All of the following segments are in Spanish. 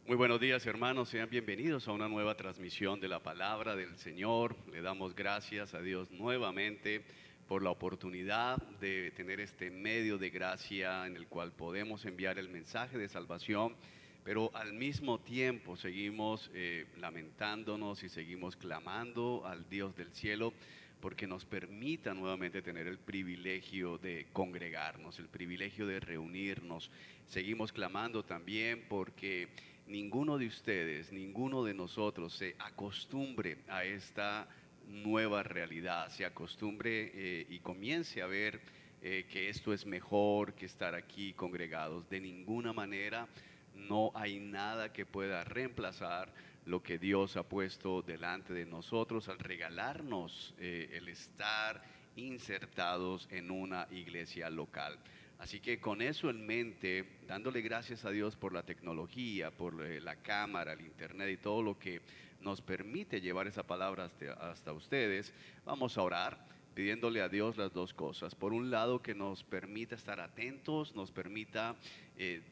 Muy buenos días, hermanos, sean bienvenidos a una nueva transmisión de la palabra del Señor. Le damos gracias a Dios nuevamente por la oportunidad de tener este medio de gracia en el cual podemos enviar el mensaje de salvación, pero al mismo tiempo seguimos lamentándonos y seguimos clamando al Dios del cielo porque nos permita nuevamente tener el privilegio de congregarnos, el privilegio de reunirnos. Seguimos clamando también porque ninguno de ustedes, ninguno de nosotros se acostumbre a esta nueva realidad, se acostumbre y comience a ver que esto es mejor que estar aquí congregados. De ninguna manera no hay nada que pueda reemplazar lo que Dios ha puesto delante de nosotros al regalarnos el estar insertados en una iglesia local. Así que con eso en mente, dándole gracias a Dios por la tecnología, por la cámara, el internet y todo lo que nos permite llevar esa palabra hasta ustedes, vamos a orar pidiéndole a Dios las dos cosas. Por un lado, que nos permita estar atentos, nos permita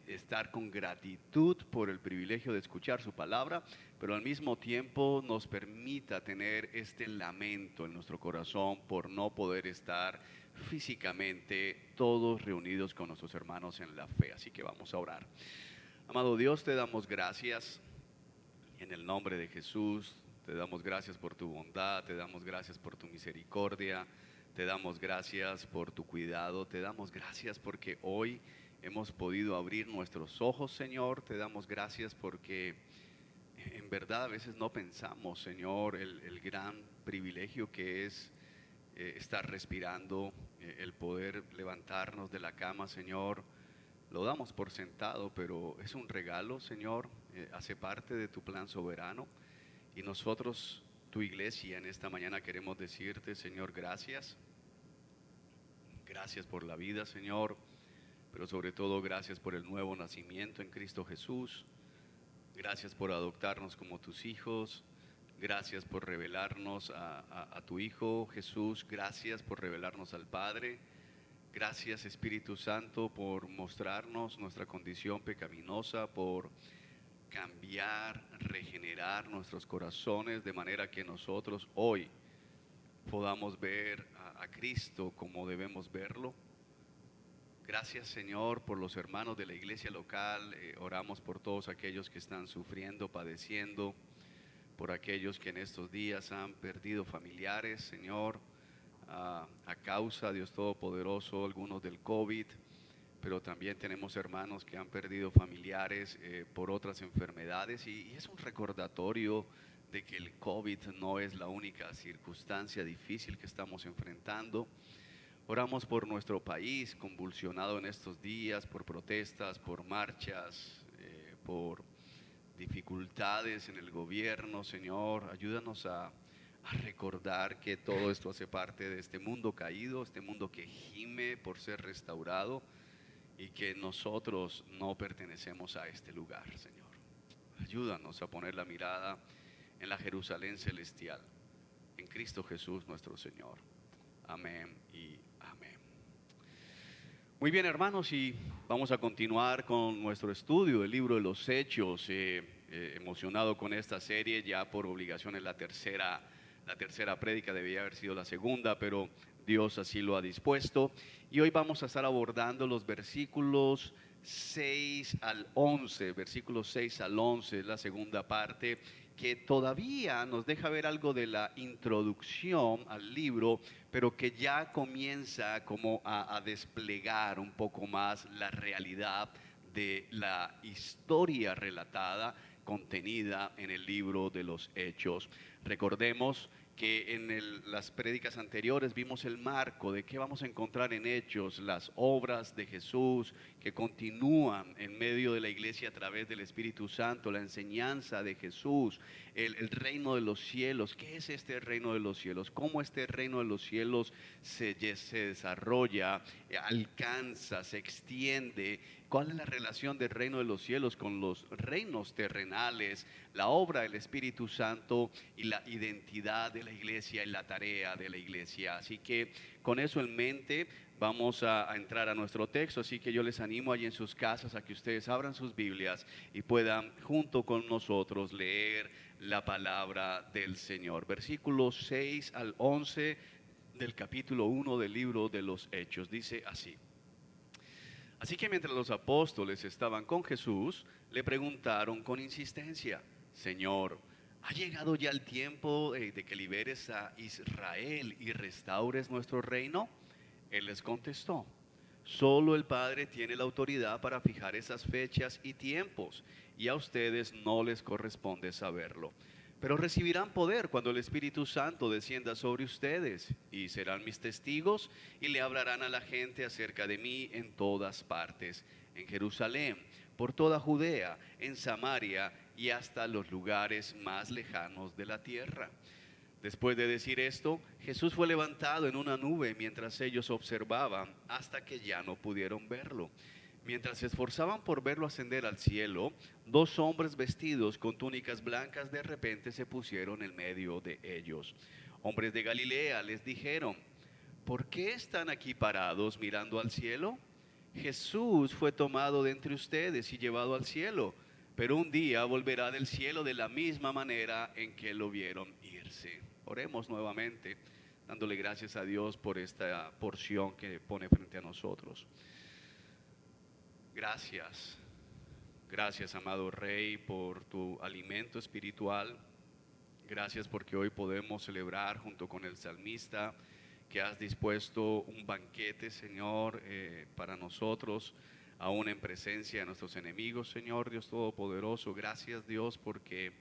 estar con gratitud por el privilegio de escuchar su palabra, pero al mismo tiempo nos permita tener este lamento en nuestro corazón por no poder estar físicamente todos reunidos con nuestros hermanos en la fe. Así que vamos a orar. Amado Dios, te damos gracias en el nombre de Jesús. Te damos gracias por tu bondad, te damos gracias por tu misericordia, te damos gracias por tu cuidado, te damos gracias porque hoy hemos podido abrir nuestros ojos, Señor. Te damos gracias porque en verdad a veces no pensamos, Señor, el gran privilegio que es estar respirando, el poder levantarnos de la cama, Señor. Lo damos por sentado, pero es un regalo, Señor, hace parte de tu plan soberano. Y nosotros, tu iglesia, en esta mañana queremos decirte, Señor, gracias. Gracias por la vida, Señor, pero sobre todo gracias por el nuevo nacimiento en Cristo Jesús. Gracias por adoptarnos como tus hijos. Gracias por revelarnos a tu Hijo Jesús. Gracias por revelarnos al Padre. Gracias, Espíritu Santo, por mostrarnos nuestra condición pecaminosa, por cambiar, regenerar nuestros corazones de manera que nosotros hoy podamos ver a Cristo como debemos verlo. Gracias, Señor, por los hermanos de la iglesia local. Oramos por todos aquellos que están sufriendo, padeciendo, por aquellos que en estos días han perdido familiares, Señor, a causa, Dios Todopoderoso, algunos del COVID, pero también tenemos hermanos que han perdido familiares por otras enfermedades y es un recordatorio de que el COVID no es la única circunstancia difícil que estamos enfrentando. Oramos por nuestro país convulsionado en estos días, por protestas, por marchas, por dificultades en el gobierno, Señor. Ayúdanos a recordar que todo esto hace parte de este mundo caído, este mundo que gime por ser restaurado y que nosotros no pertenecemos a este lugar, Señor. Ayúdanos a poner la mirada en la Jerusalén celestial, en Cristo Jesús nuestro Señor. Amén y amén. Muy bien, hermanos, y vamos a continuar con nuestro estudio del libro de los Hechos. Emocionado con esta serie, ya por obligación es la tercera prédica, debía haber sido la segunda, pero Dios así lo ha dispuesto. Y hoy vamos a estar abordando los versículos 6 al 11, versículos 6 al 11 es la segunda parte, que todavía nos deja ver algo de la introducción al libro, pero que ya comienza como a desplegar un poco más la realidad de la historia relatada, contenida en el libro de los Hechos. Recordemos que en las prédicas anteriores vimos el marco de qué vamos a encontrar en Hechos, las obras de Jesús que continúan en medio de la iglesia a través del Espíritu Santo, la enseñanza de Jesús, el reino de los cielos. ¿Qué es este reino de los cielos? ¿Cómo este reino de los cielos se desarrolla, alcanza, se extiende? ¿Cuál es la relación del reino de los cielos con los reinos terrenales, la obra del Espíritu Santo y la identidad de la iglesia y la tarea de la iglesia? Así que con eso en mente vamos a entrar a nuestro texto, así que yo les animo allí en sus casas a que ustedes abran sus Biblias y puedan junto con nosotros leer la palabra del Señor. Versículos 6 al 11 del capítulo 1 del libro de los Hechos, dice así. Así que mientras los apóstoles estaban con Jesús, le preguntaron con insistencia: Señor, ¿ha llegado ya el tiempo de que liberes a Israel y restaures nuestro reino? Él les contestó: solo el Padre tiene la autoridad para fijar esas fechas y tiempos, y a ustedes no les corresponde saberlo. Pero recibirán poder cuando el Espíritu Santo descienda sobre ustedes, y serán mis testigos, y le hablarán a la gente acerca de mí en todas partes, en Jerusalén, por toda Judea, en Samaria y hasta los lugares más lejanos de la tierra. Después de decir esto, Jesús fue levantado en una nube mientras ellos observaban, hasta que ya no pudieron verlo. Mientras se esforzaban por verlo ascender al cielo, dos hombres vestidos con túnicas blancas de repente se pusieron en medio de ellos. Hombres de Galilea, les dijeron: ¿por qué están aquí parados mirando al cielo? Jesús fue tomado de entre ustedes y llevado al cielo, pero un día volverá del cielo de la misma manera en que lo vieron irse. Oremos nuevamente, dándole gracias a Dios por esta porción que pone frente a nosotros. Gracias, gracias, amado Rey, por tu alimento espiritual. Gracias porque hoy podemos celebrar junto con el salmista que has dispuesto un banquete, Señor, para nosotros, aún en presencia de nuestros enemigos, Señor Dios Todopoderoso. Gracias, Dios, porque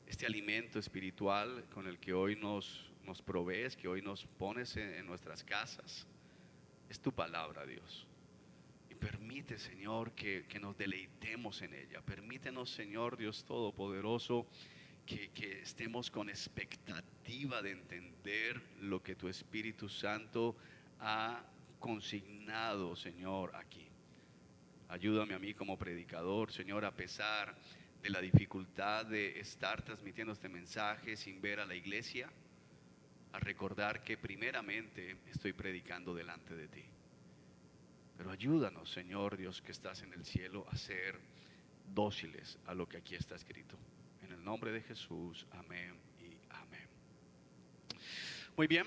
este alimento espiritual con el que hoy nos provees, que hoy nos pones en nuestras casas, es tu palabra, Dios. Y permite, Señor, que nos deleitemos en ella. Permítenos, Señor Dios Todopoderoso, que estemos con expectativa de entender lo que tu Espíritu Santo ha consignado, Señor, aquí. Ayúdame a mí como predicador, Señor, a pesar de la dificultad de estar transmitiendo este mensaje sin ver a la iglesia, a recordar que primeramente estoy predicando delante de ti. Pero ayúdanos, Señor Dios que estás en el cielo, a ser dóciles a lo que aquí está escrito. En el nombre de Jesús, amén y amén. Muy bien,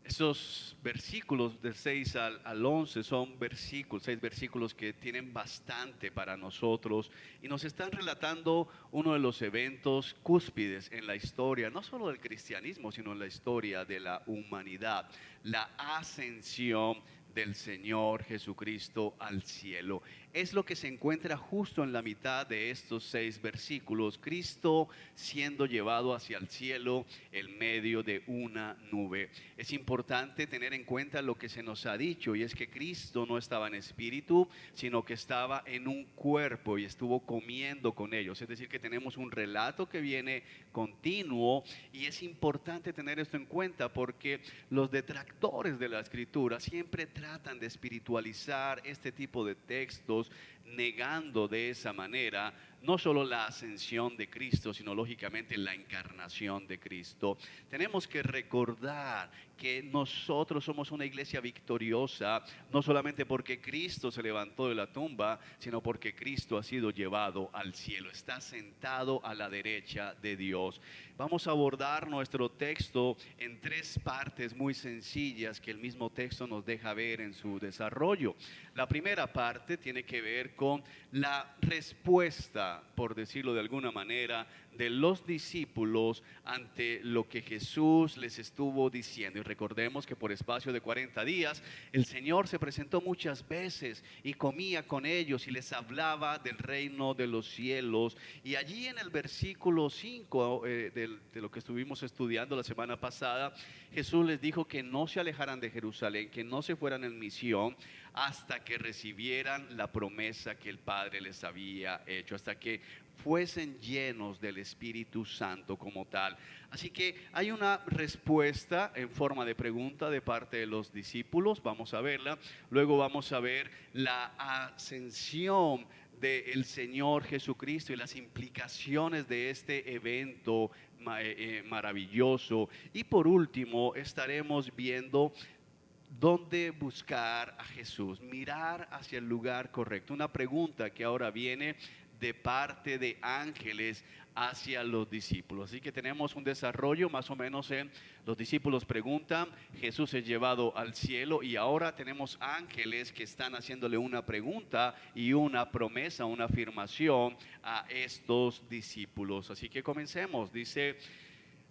esos versículos del 6 al 11 son versículos, 6 versículos que tienen bastante para nosotros y nos están relatando uno de los eventos cúspides en la historia, no solo del cristianismo, sino en la historia de la humanidad, la ascensión del Señor Jesucristo al cielo. Es lo que se encuentra justo en la mitad de estos 6 versículos. Cristo siendo llevado hacia el cielo en medio de una nube. Es importante tener en cuenta lo que se nos ha dicho, y es que Cristo no estaba en espíritu, sino que estaba en un cuerpo y estuvo comiendo con ellos. Es decir, que tenemos un relato que viene continuo, y es importante tener esto en cuenta porque los detractores de la Escritura siempre tratan de espiritualizar este tipo de textos, negando de esa manera no solo la ascensión de Cristo, sino lógicamente la encarnación de Cristo. Tenemos que recordar que nosotros somos una iglesia victoriosa, no solamente porque Cristo se levantó de la tumba, sino porque Cristo ha sido llevado al cielo, está sentado a la derecha de Dios. Vamos a abordar nuestro texto en 3 partes muy sencillas que el mismo texto nos deja ver en su desarrollo. La primera parte tiene que ver con la respuesta, por decirlo de alguna manera, de los discípulos ante lo que Jesús les estuvo diciendo. Y recordemos que por espacio de 40 días el Señor se presentó muchas veces y comía con ellos y les hablaba del reino de los cielos. Y allí en el versículo 5 de lo que estuvimos estudiando la semana pasada, Jesús les dijo que no se alejaran de Jerusalén, que no se fueran en misión hasta que recibieran la promesa que el Padre les había hecho, hasta que fuesen llenos del Espíritu Santo como tal. Así que hay una respuesta en forma de pregunta de parte de los discípulos, vamos a verla. Luego vamos a ver la ascensión del Señor Jesucristo y las implicaciones de este evento maravilloso. Y por último estaremos viendo ¿dónde buscar a Jesús? Mirar hacia el lugar correcto. Una pregunta que ahora viene de parte de ángeles hacia los discípulos. Así que tenemos un desarrollo más o menos en los discípulos preguntan, Jesús es llevado al cielo y ahora tenemos ángeles que están haciéndole una pregunta y una promesa, una afirmación a estos discípulos. Así que comencemos, dice: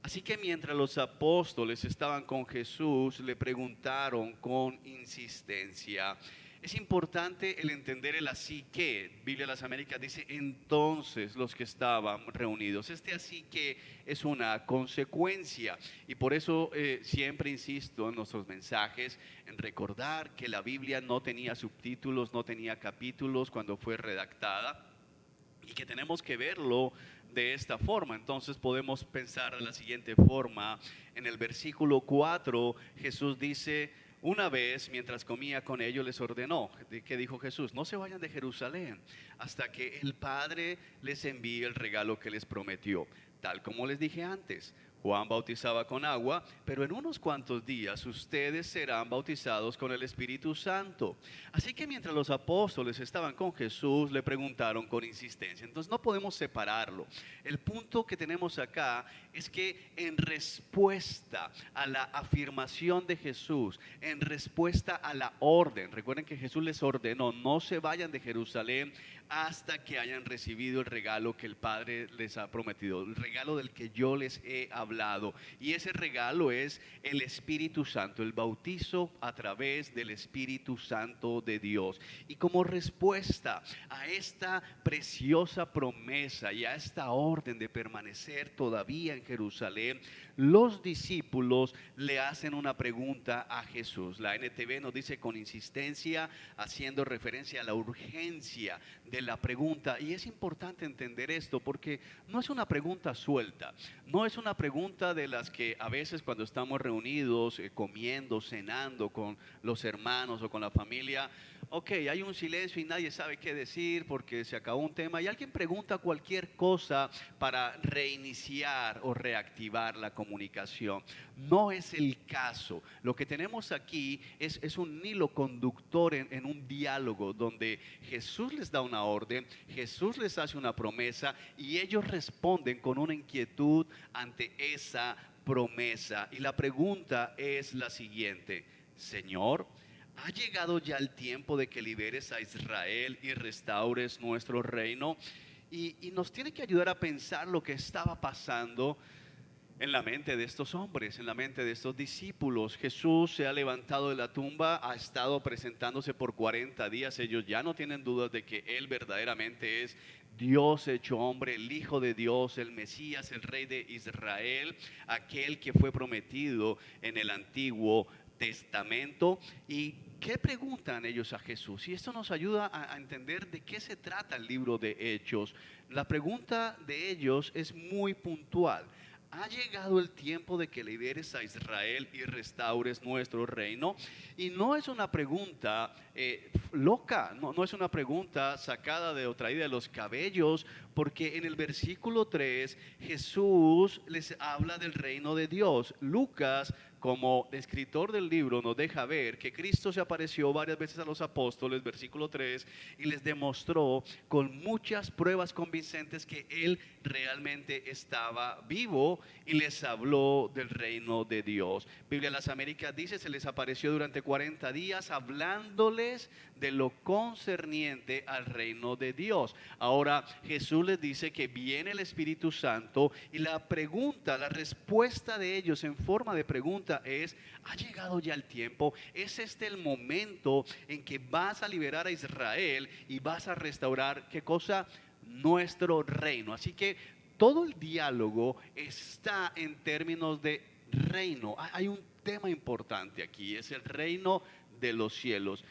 así que mientras los apóstoles estaban con Jesús, le preguntaron con insistencia. Es importante el entender el así que. Biblia de las Américas dice entonces los que estaban reunidos. Este así que es una consecuencia y por eso siempre insisto en nuestros mensajes en recordar que la Biblia no tenía subtítulos, no tenía capítulos cuando fue redactada y que tenemos que verlo de esta forma. Entonces podemos pensar de la siguiente forma. En el versículo 4 Jesús dice: una vez mientras comía con ellos les ordenó. ¿Qué dijo Jesús? No se vayan de Jerusalén hasta que el Padre les envíe el regalo que les prometió. Tal como les dije antes, Juan bautizaba con agua, pero en unos cuantos días ustedes serán bautizados con el Espíritu Santo. Así que mientras los apóstoles estaban con Jesús, le preguntaron con insistencia. Entonces no podemos separarlo. El punto que tenemos acá es que en respuesta a la afirmación de Jesús, en respuesta a la orden, recuerden que Jesús les ordenó, no se vayan de Jerusalén hasta que hayan recibido el regalo que el Padre les ha prometido, el regalo del que yo les he hablado. Y ese regalo es el Espíritu Santo, el bautizo a través del Espíritu Santo de Dios. Y como respuesta a esta preciosa promesa y a esta orden de permanecer todavía en Jerusalén, los discípulos le hacen una pregunta a Jesús. La NTV nos dice con insistencia, haciendo referencia a la urgencia de la pregunta. Y es importante entender esto porque no es una pregunta suelta, no es una pregunta de las que a veces cuando estamos reunidos, comiendo, cenando con los hermanos o con la familia, ok, hay un silencio y nadie sabe qué decir porque se acabó un tema y alguien pregunta cualquier cosa para reiniciar o reactivar la comunicación. No es el caso. Lo que tenemos aquí es un hilo conductor en un diálogo donde Jesús les da una orden, Jesús les hace una promesa y ellos responden con una inquietud ante esa promesa. Y la pregunta es la siguiente: Señor, ¿ha llegado ya el tiempo de que liberes a Israel y restaures nuestro reino? Y nos tiene que ayudar a pensar lo que estaba pasando en la mente de estos hombres, en la mente de estos discípulos. Jesús se ha levantado de la tumba, ha estado presentándose por 40 días. Ellos ya no tienen dudas de que Él verdaderamente es Dios hecho hombre, el Hijo de Dios, el Mesías, el Rey de Israel, aquel que fue prometido en el Antiguo Testamento. ¿Y qué preguntan ellos a Jesús? Y esto nos ayuda a entender de qué se trata el libro de Hechos. La pregunta de ellos es muy puntual. ¿Ha llegado el tiempo de que liberes a Israel y restaures nuestro reino? Y no es una pregunta loca, no es una pregunta sacada o traída de los cabellos, porque en el versículo 3 Jesús les habla del reino de Dios. Lucas, como escritor del libro, nos deja ver que Cristo se apareció varias veces a los apóstoles, versículo 3, y les demostró con muchas pruebas convincentes que Él realmente estaba vivo y les habló del reino de Dios. Biblia de las Américas dice: se les apareció durante 40 días hablándoles de lo concerniente al reino de Dios. Ahora Jesús les dice que viene el Espíritu Santo y la pregunta, la respuesta de ellos en forma de pregunta es: ¿ha llegado ya el tiempo? ¿Es este el momento en que vas a liberar a Israel y vas a restaurar qué cosa? Nuestro reino. Así que todo el diálogo está en términos de reino. Hay un tema importante aquí, es el reino de los cielos.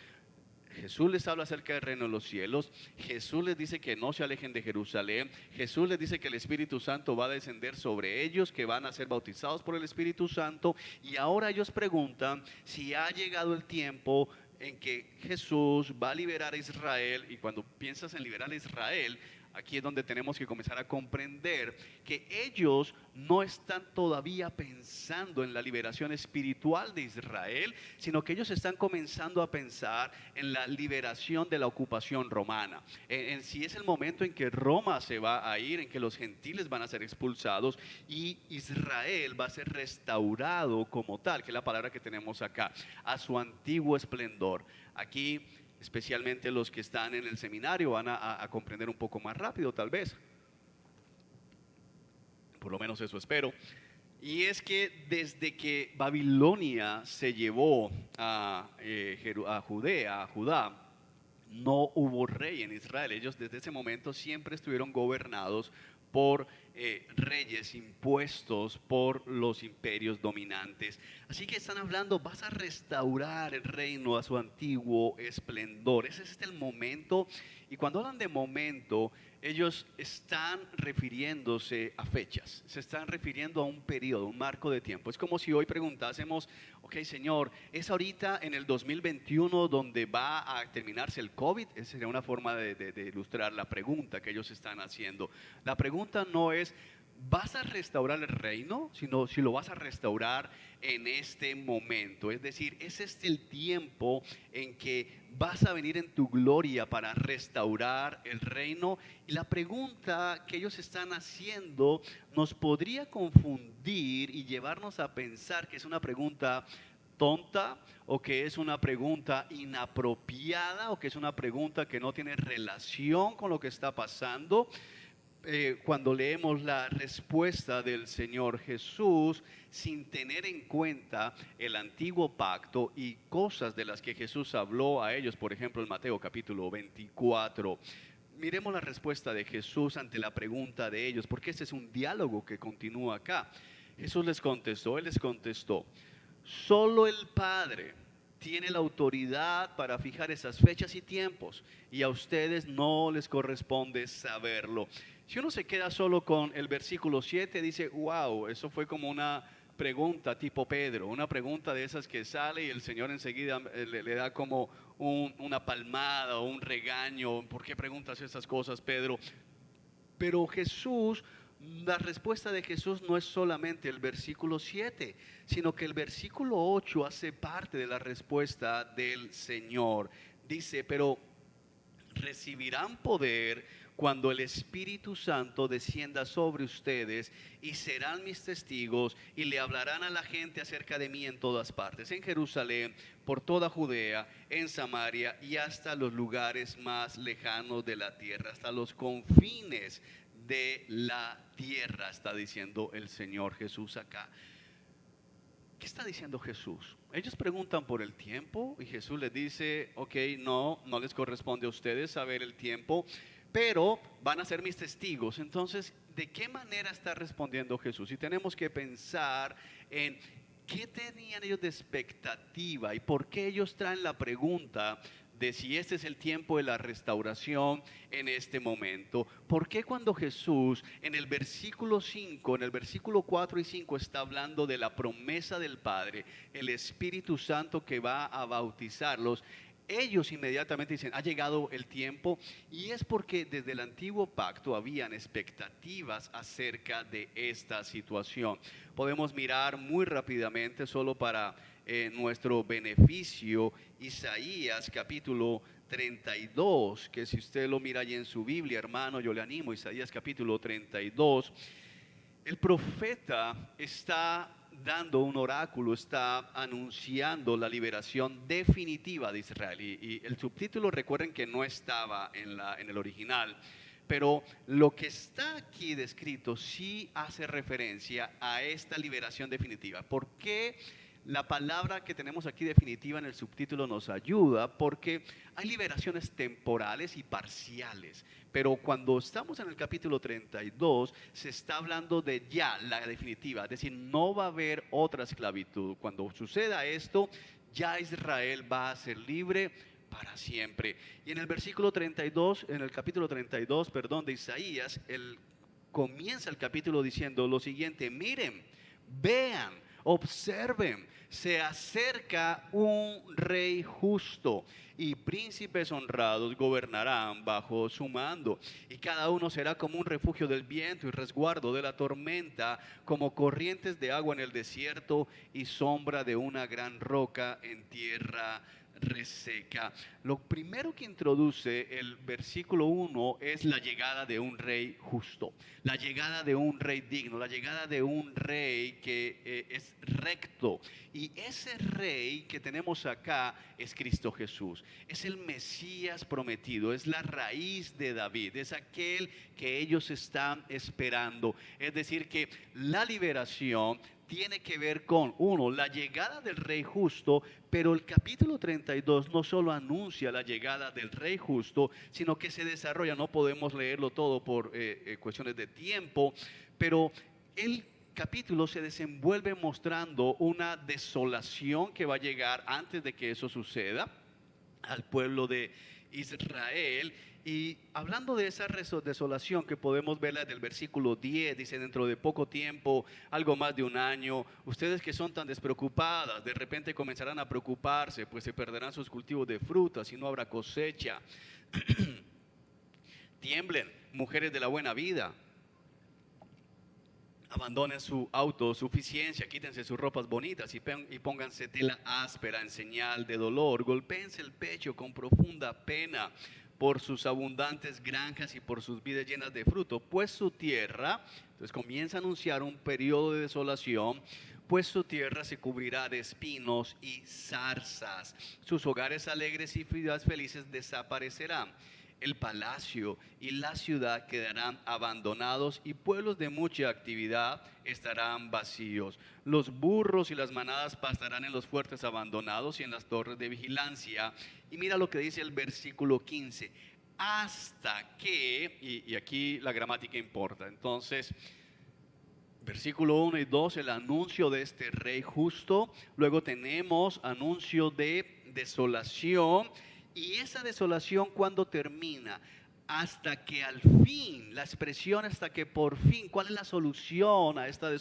Jesús les habla acerca del reino de los cielos. Jesús les dice que no se alejen de Jerusalén. Jesús les dice que el Espíritu Santo va a descender sobre ellos, que van a ser bautizados por el Espíritu Santo. Y ahora ellos preguntan si ha llegado el tiempo en que Jesús va a liberar a Israel. Y cuando piensas en liberar a Israel, Aquí es donde tenemos que comenzar a comprender que ellos no están todavía pensando en la liberación espiritual de Israel, sino que ellos están comenzando a pensar en la liberación de la ocupación romana. En si es el momento en que Roma se va a ir, en que los gentiles van a ser expulsados y Israel va a ser restaurado como tal, que es la palabra que tenemos acá, a su antiguo esplendor. Aquí especialmente los que están en el seminario van a comprender un poco más rápido tal vez, por lo menos eso espero. Y es que desde que Babilonia se llevó a Judá, no hubo rey en Israel. Ellos desde ese momento siempre estuvieron gobernados por reyes impuestos por los imperios dominantes. Así que están hablando, vas a restaurar el reino a su antiguo esplendor. Ese es el momento. Y cuando hablan de momento, ellos están refiriéndose a fechas, se están refiriendo a un periodo, un marco de tiempo. Es como si hoy preguntásemos, ok, Señor, ¿es ahorita en el 2021 donde va a terminarse el COVID? Esa sería una forma de ilustrar la pregunta que ellos están haciendo. La pregunta no es, ¿vas a restaurar el reino? Sino si lo vas a restaurar en este momento. Es decir, es este el tiempo en que vas a venir en tu gloria para restaurar el reino. Y la pregunta que ellos están haciendo nos podría confundir y llevarnos a pensar que es una pregunta tonta, o que es una pregunta inapropiada, o que es una pregunta que no tiene relación con lo que está pasando. Cuando leemos la respuesta del Señor Jesús sin tener en cuenta el antiguo pacto y cosas de las que Jesús habló a ellos, por ejemplo en Mateo capítulo 24. Miremos la respuesta de Jesús ante la pregunta de ellos, porque este es un diálogo que continúa acá. Jesús les contestó, Él les contestó, solo el Padre tiene la autoridad para fijar esas fechas y tiempos, y a ustedes no les corresponde saberlo. Si uno se queda solo con el versículo 7, dice, wow, eso fue como una pregunta tipo Pedro, una pregunta de esas que sale y el Señor enseguida le da como una palmada o un regaño. ¿Por qué preguntas esas cosas, Pedro? Pero Jesús, la respuesta de Jesús no es solamente el versículo 7, sino que el versículo 8 hace parte de la respuesta del Señor. Dice, pero recibirán poder cuando el Espíritu Santo descienda sobre ustedes y serán mis testigos y le hablarán a la gente acerca de mí en todas partes, en Jerusalén, por toda Judea, en Samaria y hasta los lugares más lejanos de la tierra, hasta los confines de la tierra, está diciendo el Señor Jesús acá. ¿Qué está diciendo Jesús? Ellos preguntan por el tiempo y Jesús les dice, ok, no les corresponde a ustedes saber el tiempo, pero van a ser mis testigos. Entonces, ¿de qué manera está respondiendo Jesús? Y tenemos que pensar en qué tenían ellos de expectativa y por qué ellos traen la pregunta de si este es el tiempo de la restauración en este momento. ¿Por qué cuando Jesús en el versículo 5, en el versículo 4 y 5 está hablando de la promesa del Padre, el Espíritu Santo que va a bautizarlos, ellos inmediatamente dicen, ha llegado el tiempo? Y es porque desde el antiguo pacto habían expectativas acerca de esta situación. Podemos mirar muy rápidamente, solo para nuestro beneficio, Isaías capítulo 32, que si usted lo mira allí en su Biblia, hermano, yo le animo, Isaías capítulo 32. El profeta está dando un oráculo, está anunciando la liberación definitiva de Israel. Y el subtítulo, recuerden que no estaba en el original, pero lo que está aquí descrito sí hace referencia a esta liberación definitiva. ¿Por qué? La palabra que tenemos aquí definitiva en el subtítulo nos ayuda porque hay liberaciones temporales y parciales, pero cuando estamos en el capítulo 32 se está hablando de ya la definitiva, es decir, no va a haber otra esclavitud. Cuando suceda esto, ya Israel va a ser libre para siempre. Y en el versículo 32, en el capítulo 32, perdón, de Isaías, comienza el capítulo diciendo lo siguiente, miren, vean. observen, se acerca un rey justo y príncipes honrados gobernarán bajo su mando. Y cada uno será como un refugio del viento y resguardo de la tormenta, como corrientes de agua en el desierto y sombra de una gran roca en tierra reseca. Lo primero que introduce el versículo 1 es la llegada de un rey justo, la llegada de un rey digno, la llegada de un rey que es recto. Y ese rey que tenemos acá es Cristo Jesús, es el Mesías prometido, es la raíz de David, es aquel que ellos están esperando. Es decir, que la liberación tiene que ver con, uno, la llegada del rey justo, pero el capítulo 32 no solo anuncia la llegada del rey justo, sino que se desarrolla, no podemos leerlo todo por cuestiones de tiempo, pero el capítulo se desenvuelve mostrando una desolación que va a llegar antes de que eso suceda al pueblo de Israel. Y hablando de esa desolación que podemos verla del versículo 10, dice: dentro de poco tiempo, algo más de un año, ustedes que son tan despreocupadas, de repente comenzarán a preocuparse, pues se perderán sus cultivos de frutas y no habrá cosecha. Tiemblen, mujeres de la buena vida, abandonen su autosuficiencia, quítense sus ropas bonitas y pónganse tela áspera en señal de dolor. Golpéense el pecho con profunda pena por sus abundantes granjas y por sus vides llenas de fruto, pues su tierra, entonces comienza a anunciar un periodo de desolación, pues su tierra se cubrirá de espinos y zarzas, sus hogares alegres y ciudades felices desaparecerán. El palacio y la ciudad quedarán abandonados y pueblos de mucha actividad estarán vacíos. Los burros y las manadas pastarán en los fuertes abandonados y en las torres de vigilancia. Y mira lo que dice el versículo 15. Hasta que, y aquí la gramática importa, entonces versículo 1 y 2, el anuncio de este rey justo. Luego tenemos anuncio de desolación. Y esa desolación, ¿cuándo termina? Hasta que al fin, la expresión hasta que por fin, ¿cuál es la solución a esta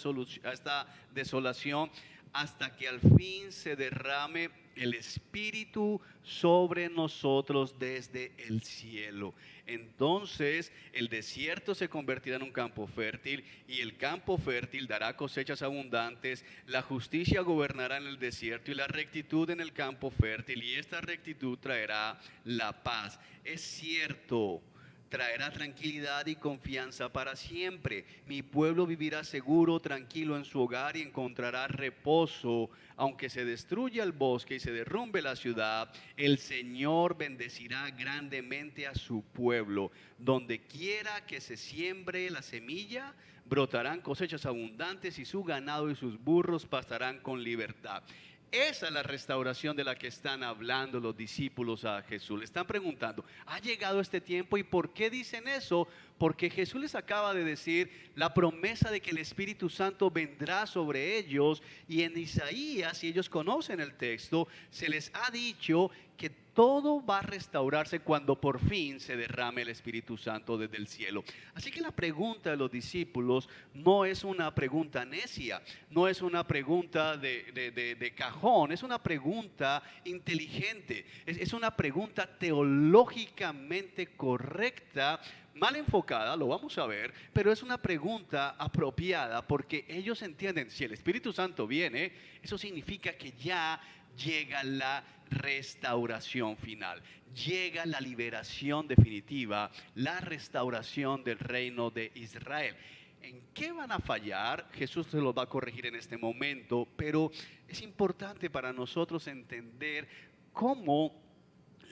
desolación? Hasta que al fin se derrame el Espíritu sobre nosotros desde el cielo. Entonces el desierto se convertirá en un campo fértil y el campo fértil dará cosechas abundantes. La justicia gobernará en el desierto y la rectitud en el campo fértil, y esta rectitud traerá la paz. Es cierto, traerá tranquilidad y confianza para siempre. Mi pueblo vivirá seguro, tranquilo en su hogar y encontrará reposo. Aunque se destruya el bosque y se derrumbe la ciudad, el Señor bendecirá grandemente a su pueblo. Donde quiera que se siembre la semilla, brotarán cosechas abundantes y su ganado y sus burros pastarán con libertad. Esa es la restauración de la que están hablando los discípulos a Jesús. Le están preguntando: ¿ha llegado este tiempo? ¿Y por qué dicen eso? Porque Jesús les acaba de decir la promesa de que el Espíritu Santo vendrá sobre ellos. Y en Isaías, si ellos conocen el texto, se les ha dicho que todo va a restaurarse cuando por fin se derrame el Espíritu Santo desde el cielo. Así que la pregunta de los discípulos no es una pregunta necia, no es una pregunta de cajón, es una pregunta inteligente, es una pregunta teológicamente correcta. Mal enfocada, lo vamos a ver, pero es una pregunta apropiada porque ellos entienden: si el Espíritu Santo viene, eso significa que ya llega la restauración final, llega la liberación definitiva, la restauración del reino de Israel. ¿En qué van a fallar? Jesús se los va a corregir en este momento, pero es importante para nosotros entender cómo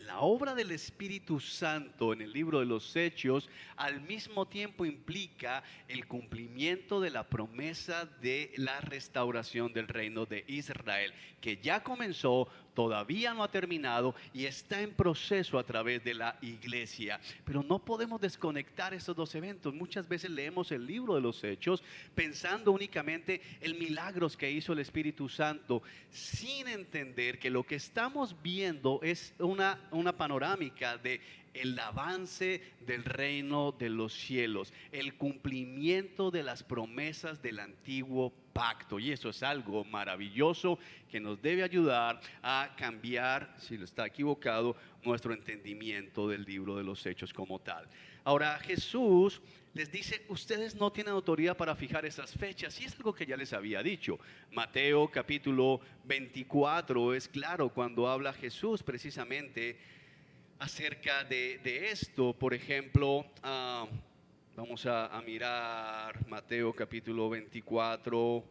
la obra del Espíritu Santo en el libro de los Hechos al mismo tiempo implica el cumplimiento de la promesa de la restauración del reino de Israel, que ya comenzó, todavía no ha terminado y está en proceso a través de la iglesia. Pero no podemos desconectar estos dos eventos. Muchas veces leemos el libro de los Hechos pensando únicamente en milagros que hizo el Espíritu Santo, sin entender que lo que estamos viendo es una panorámica de el avance del reino de los cielos, el cumplimiento de las promesas del antiguo pacto. Y eso es algo maravilloso que nos debe ayudar a cambiar, si lo está equivocado, nuestro entendimiento del libro de los Hechos como tal. Ahora Jesús les dice, ustedes no tienen autoridad para fijar esas fechas, y es algo que ya les había dicho. Mateo capítulo 24 es claro cuando habla Jesús precisamente acerca de esto. Por ejemplo, vamos a mirar Mateo capítulo 24,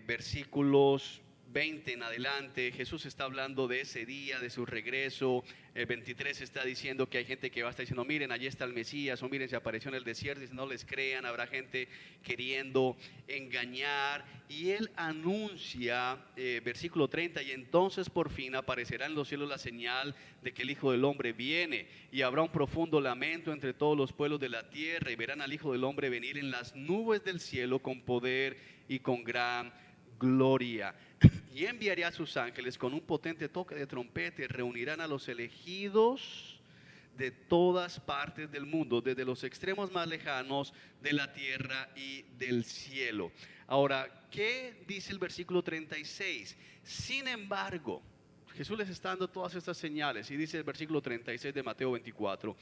versículos 20 en adelante. Jesús está hablando de ese día, de su regreso. El 23 está diciendo que hay gente que va a estar diciendo, miren, allí está el Mesías, o miren, se apareció en el desierto. Dice, no les crean, habrá gente queriendo engañar. Y él anuncia, versículo 30, y entonces por fin aparecerá en los cielos la señal de que el Hijo del Hombre viene, y habrá un profundo lamento entre todos los pueblos de la tierra, y verán al Hijo del Hombre venir en las nubes del cielo con poder y con gran gloria. Y enviaré a sus ángeles con un potente toque de trompeta, y reunirán a los elegidos de todas partes del mundo, desde los extremos más lejanos de la tierra y del cielo. Ahora, ¿qué dice el versículo 36? Sin embargo, Jesús les está dando todas estas señales, y dice el versículo 36 de Mateo 24,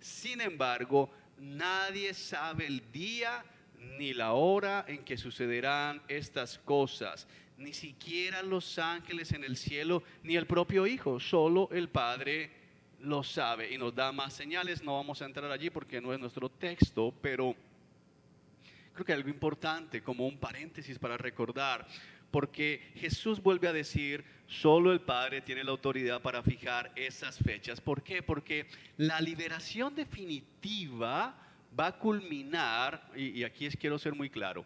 sin embargo, nadie sabe el día ni la hora en que sucederán estas cosas, ni siquiera los ángeles en el cielo, ni el propio Hijo, solo el Padre lo sabe. Y nos da más señales, no vamos a entrar allí porque no es nuestro texto, pero creo que hay algo importante como un paréntesis para recordar, porque Jesús vuelve a decir, solo el Padre tiene la autoridad para fijar esas fechas. ¿Por qué? Porque la liberación definitiva va a culminar, y aquí quiero ser muy claro,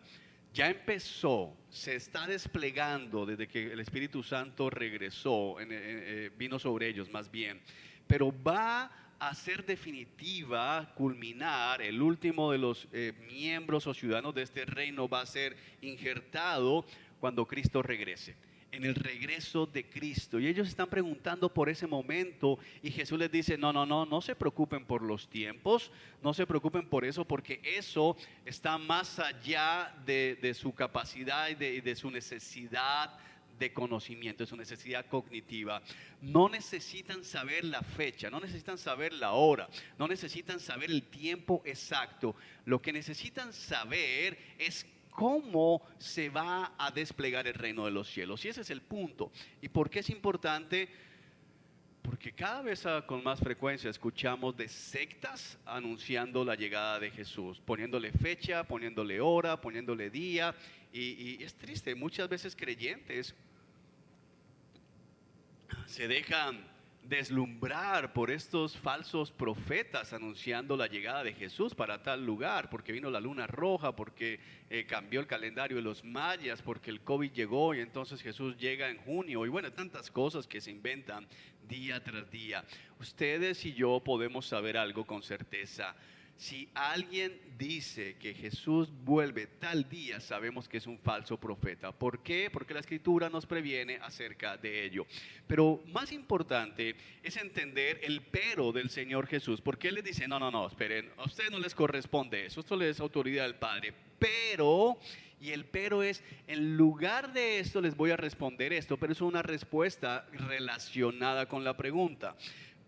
ya empezó, se está desplegando desde que el Espíritu Santo regresó, vino sobre ellos más bien, pero va a ser definitiva, culminar, el último de los miembros o ciudadanos de este reino va a ser injertado cuando Cristo regrese, en el regreso de Cristo. Y ellos están preguntando por ese momento, y Jesús les dice, no se preocupen por los tiempos, no se preocupen por eso, porque eso está más allá de su capacidad y de su necesidad de conocimiento, de su necesidad cognitiva. No necesitan saber la fecha, no necesitan saber la hora, no necesitan saber el tiempo exacto. Lo que necesitan saber es cómo se va a desplegar el reino de los cielos. Y ese es el punto. ¿Y por qué es importante? Porque cada vez con más frecuencia escuchamos de sectas anunciando la llegada de Jesús, poniéndole fecha, poniéndole hora, poniéndole día. Y es triste, muchas veces creyentes se dejan deslumbrar por estos falsos profetas anunciando la llegada de Jesús para tal lugar, porque vino la luna roja, porque cambió el calendario de los mayas, porque el COVID llegó y entonces Jesús llega en junio, y bueno, tantas cosas que se inventan día tras día. Ustedes y yo podemos saber algo con certeza. Si alguien dice que Jesús vuelve tal día, sabemos que es un falso profeta. ¿Por qué? Porque la Escritura nos previene acerca de ello. Pero más importante es entender el pero del Señor Jesús. Porque Él les dice, no, esperen, a ustedes no les corresponde eso, esto les es autoridad del Padre. Pero, y el pero es, en lugar de esto les voy a responder esto, pero es una respuesta relacionada con la pregunta.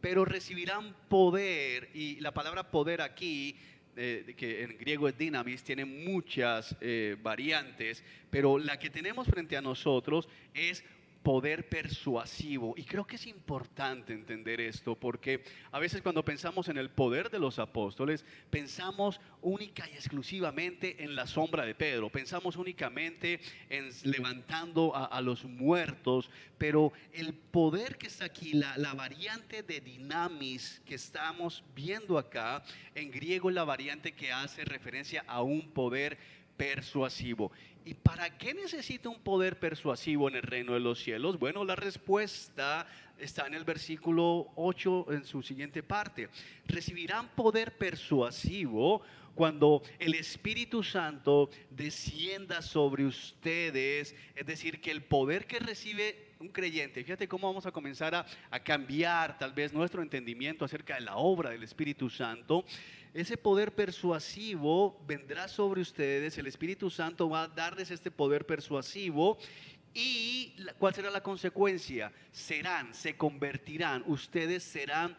Pero recibirán poder, y la palabra poder aquí, que en griego es dynamis, tiene muchas variantes, pero la que tenemos frente a nosotros es poder persuasivo. Y creo que es importante entender esto, porque a veces cuando pensamos en el poder de los apóstoles, pensamos única y exclusivamente en la sombra de Pedro, pensamos únicamente en levantando a los muertos, pero el poder que está aquí, la variante de dynamis que estamos viendo acá, en griego es la variante que hace referencia a un poder persuasivo. ¿Y para qué necesita un poder persuasivo en el reino de los cielos? Bueno, la respuesta está en el versículo 8, en su siguiente parte. Recibirán poder persuasivo cuando el Espíritu Santo descienda sobre ustedes. Es decir, que el poder que recibe un creyente, fíjate cómo vamos a comenzar a cambiar tal vez nuestro entendimiento acerca de la obra del Espíritu Santo. Ese poder persuasivo vendrá sobre ustedes, el Espíritu Santo va a darles este poder persuasivo. ¿Y cuál será la consecuencia? Se convertirán, ustedes serán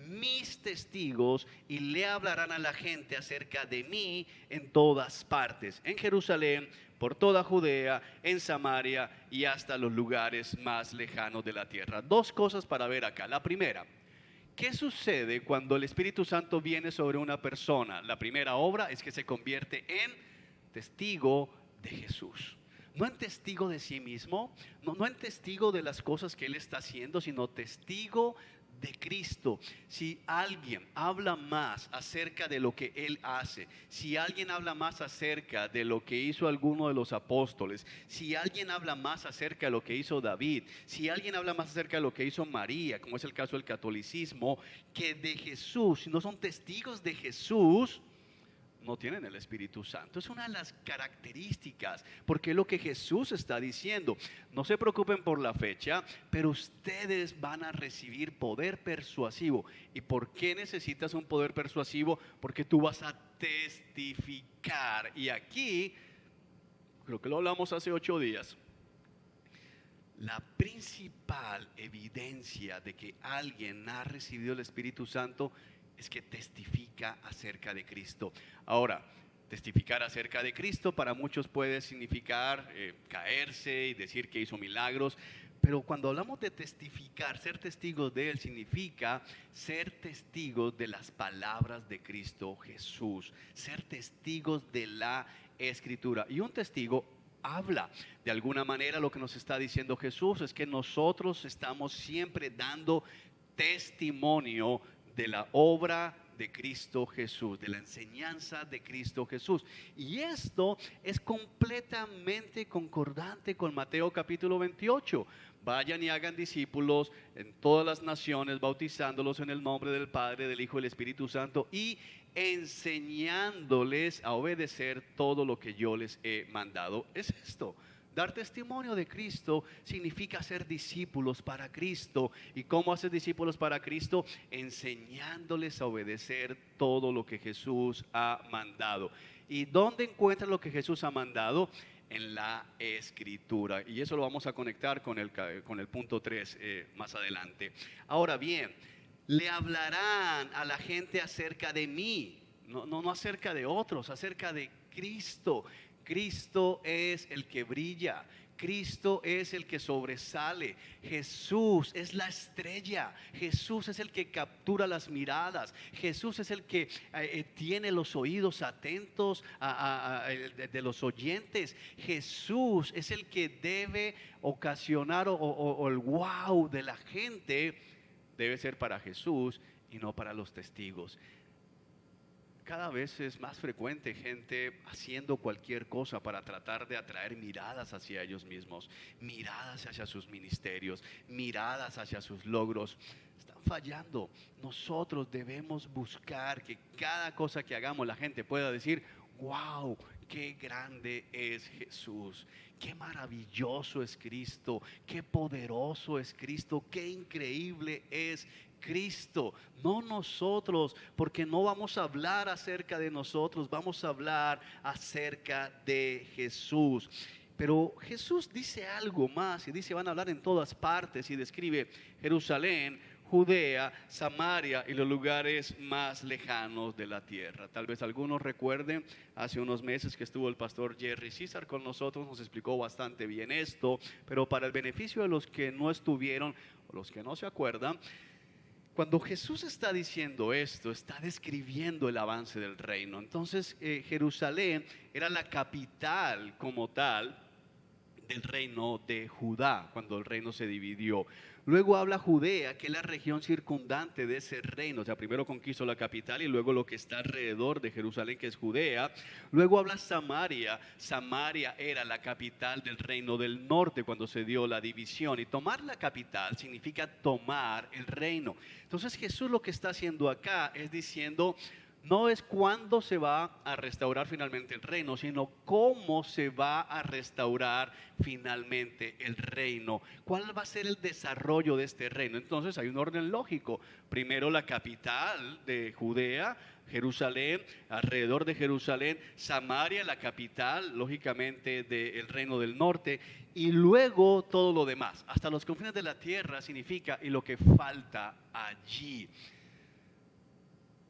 mis testigos y le hablarán a la gente acerca de mí en todas partes, en Jerusalén, por toda Judea, en Samaria y hasta los lugares más lejanos de la tierra. Dos cosas para ver acá. La primera, ¿qué sucede cuando el Espíritu Santo viene sobre una persona? La primera obra es que se convierte en testigo de Jesús. No en testigo de sí mismo, no en testigo de las cosas que él está haciendo, sino testigo de Cristo. Si alguien habla más acerca de lo que él hace, si alguien habla más acerca de lo que hizo alguno de los apóstoles, si alguien habla más acerca de lo que hizo David, si alguien habla más acerca de lo que hizo María, como es el caso del catolicismo, que de Jesús, si no son testigos de Jesús, no tienen el Espíritu Santo. Es una de las características, porque es lo que Jesús está diciendo. No se preocupen por la fecha, pero ustedes van a recibir poder persuasivo. ¿Y por qué necesitas un poder persuasivo? Porque tú vas a testificar. Y aquí, creo que lo hablamos hace 8 días, la principal evidencia de que alguien ha recibido el Espíritu Santo es que testifica acerca de Cristo. Ahora, testificar acerca de Cristo para muchos puede significar caerse y decir que hizo milagros, pero cuando hablamos de testificar, ser testigos de Él, significa ser testigos de las palabras de Cristo Jesús, ser testigos de la Escritura. Y un testigo habla. De alguna manera lo que nos está diciendo Jesús es que nosotros estamos siempre dando testimonio de la obra de Cristo Jesús, de la enseñanza de Cristo Jesús. Y esto es completamente concordante con Mateo capítulo 28. Vayan y hagan discípulos en todas las naciones, bautizándolos en el nombre del Padre, del Hijo y del Espíritu Santo, y enseñándoles a obedecer todo lo que yo les he mandado. Es esto. Dar testimonio de Cristo significa ser discípulos para Cristo. ¿Y cómo hacer discípulos para Cristo? Enseñándoles a obedecer todo lo que Jesús ha mandado. ¿Y dónde encuentra lo que Jesús ha mandado? En la Escritura. Y eso lo vamos a conectar con el punto 3 más adelante. Ahora bien, le hablarán a la gente acerca de mí, no acerca de otros, acerca de Cristo. Cristo es el que brilla, Cristo es el que sobresale, Jesús es la estrella, Jesús es el que captura las miradas, Jesús es el que tiene los oídos atentos de los oyentes, Jesús es el que debe ocasionar o el wow de la gente debe ser para Jesús y no para los testigos. Cada vez es más frecuente gente haciendo cualquier cosa para tratar de atraer miradas hacia ellos mismos, miradas hacia sus ministerios, miradas hacia sus logros. Están fallando. Nosotros debemos buscar que cada cosa que hagamos la gente pueda decir: wow, qué grande es Jesús, qué maravilloso es Cristo, qué poderoso es Cristo, qué increíble es Cristo. No nosotros, porque no vamos a hablar acerca de nosotros, vamos a hablar acerca de Jesús. Pero Jesús dice algo más y dice: van a hablar en todas partes, y describe Jerusalén, Judea, Samaria y los lugares más lejanos de la tierra. Tal vez algunos recuerden, hace unos meses que estuvo el pastor Jerry César con nosotros, nos explicó bastante bien esto, pero para el beneficio de los que no estuvieron o los que no se acuerdan, cuando Jesús está diciendo esto, está describiendo el avance del reino. Entonces Jerusalén era la capital como tal del reino de Judá, cuando el reino se dividió. Luego habla Judea, que es la región circundante de ese reino. O sea, primero conquistó la capital y luego lo que está alrededor de Jerusalén, que es Judea. Luego habla Samaria. Samaria era la capital del reino del norte cuando se dio la división. Y tomar la capital significa tomar el reino. Entonces Jesús lo que está haciendo acá es diciendo: no es cuándo se va a restaurar finalmente el reino, sino cómo se va a restaurar finalmente el reino. ¿Cuál va a ser el desarrollo de este reino? Entonces hay un orden lógico. Primero la capital de Judea, Jerusalén, alrededor de Jerusalén, Samaria, la capital, lógicamente, del reino del norte, y luego todo lo demás, hasta los confines de la tierra significa y lo que falta allí.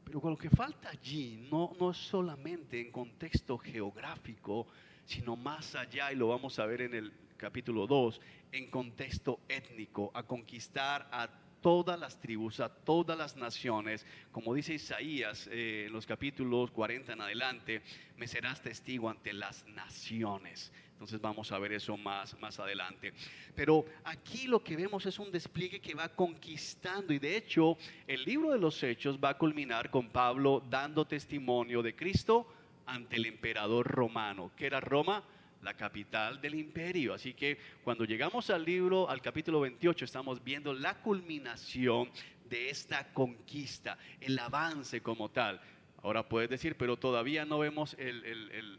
Pero con lo que falta allí no es solamente en contexto geográfico, sino más allá, y lo vamos a ver en el capítulo 2, en contexto étnico, a conquistar a todas las tribus, a todas las naciones, como dice Isaías en los capítulos 40 en adelante, me serás testigo ante las naciones. Entonces vamos a ver eso más adelante. Pero aquí lo que vemos es un despliegue que va conquistando, y de hecho el libro de los Hechos va a culminar con Pablo dando testimonio de Cristo ante el emperador romano. ¿Qué era Roma? La capital del imperio. Así que cuando llegamos al libro, al capítulo 28, estamos viendo la culminación de esta conquista, el avance como tal. Ahora puedes decir, pero todavía no vemos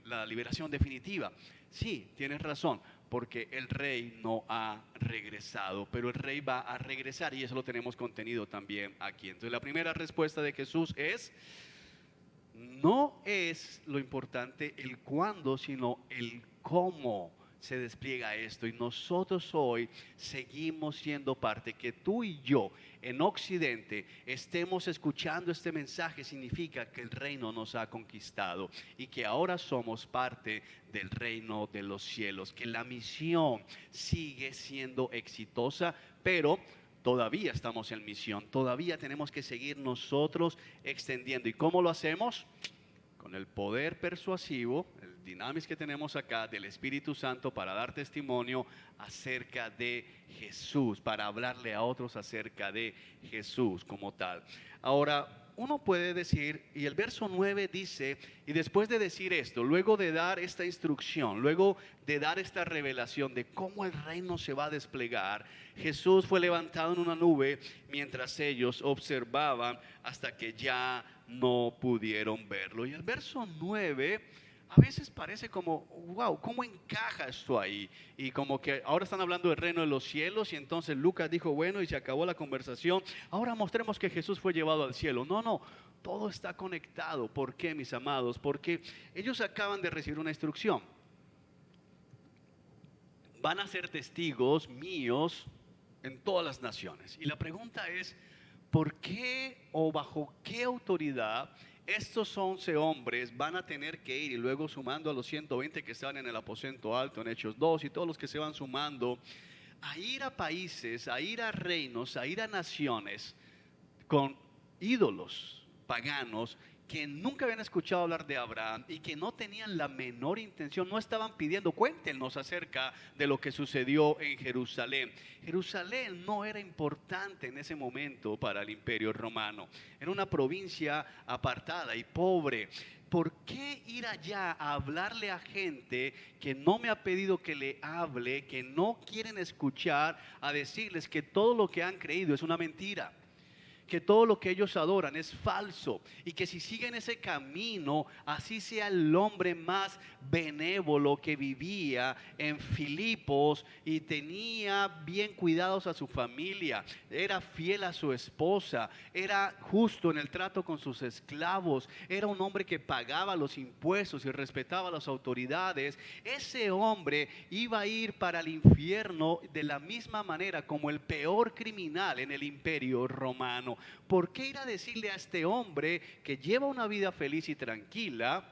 la liberación definitiva. Sí, tienes razón, porque el rey no ha regresado, pero el rey va a regresar, y eso lo tenemos contenido también aquí. Entonces la primera respuesta de Jesús es: no es lo importante el cuándo, sino el cómo se despliega esto. Y nosotros hoy seguimos siendo parte. Que tú y yo en Occidente estemos escuchando este mensaje significa que el reino nos ha conquistado y que ahora somos parte del reino de los cielos, que la misión sigue siendo exitosa, pero todavía estamos en misión, todavía tenemos que seguir nosotros extendiendo. ¿Y cómo lo hacemos? Con el poder persuasivo, el dinamis que tenemos acá del Espíritu Santo para dar testimonio acerca de Jesús, para hablarle a otros acerca de Jesús como tal. Ahora, uno puede decir, y el verso 9 dice, y después de decir esto, luego de dar esta instrucción, luego de dar esta revelación de cómo el reino se va a desplegar, Jesús fue levantado en una nube mientras ellos observaban hasta que ya no pudieron verlo. Y el verso 9 a veces parece como, wow, ¿cómo encaja esto ahí? Y como que ahora están hablando del reino de los cielos, y entonces Lucas dijo, bueno, y se acabó la conversación, ahora mostremos que Jesús fue llevado al cielo. No, todo está conectado. ¿Por qué, mis amados? Porque ellos acaban de recibir una instrucción. Van a ser testigos míos en todas las naciones. Y la pregunta es, ¿por qué o bajo qué autoridad estos 11 hombres van a tener que ir? Y luego sumando a los 120 que están en el aposento alto en Hechos 2 y todos los que se van sumando, a ir a países, a ir a reinos, a ir a naciones con ídolos paganos que nunca habían escuchado hablar de Abraham y que no tenían la menor intención, no estaban pidiendo, cuéntenos acerca de lo que sucedió en Jerusalén. Jerusalén no era importante en ese momento para el imperio romano, era una provincia apartada y pobre. ¿Por qué ir allá a hablarle a gente que no me ha pedido que le hable, que no quieren escuchar, a decirles que todo lo que han creído es una mentira? Que todo lo que ellos adoran es falso, y que si siguen ese camino, así sea el hombre más benévolo que vivía en Filipos y tenía bien cuidados a su familia, era fiel a su esposa, era justo en el trato con sus esclavos, era un hombre que pagaba los impuestos y respetaba a las autoridades, ese hombre iba a ir para el infierno de la misma manera como el peor criminal en el imperio romano. ¿Por qué ir a decirle a este hombre que lleva una vida feliz y tranquila,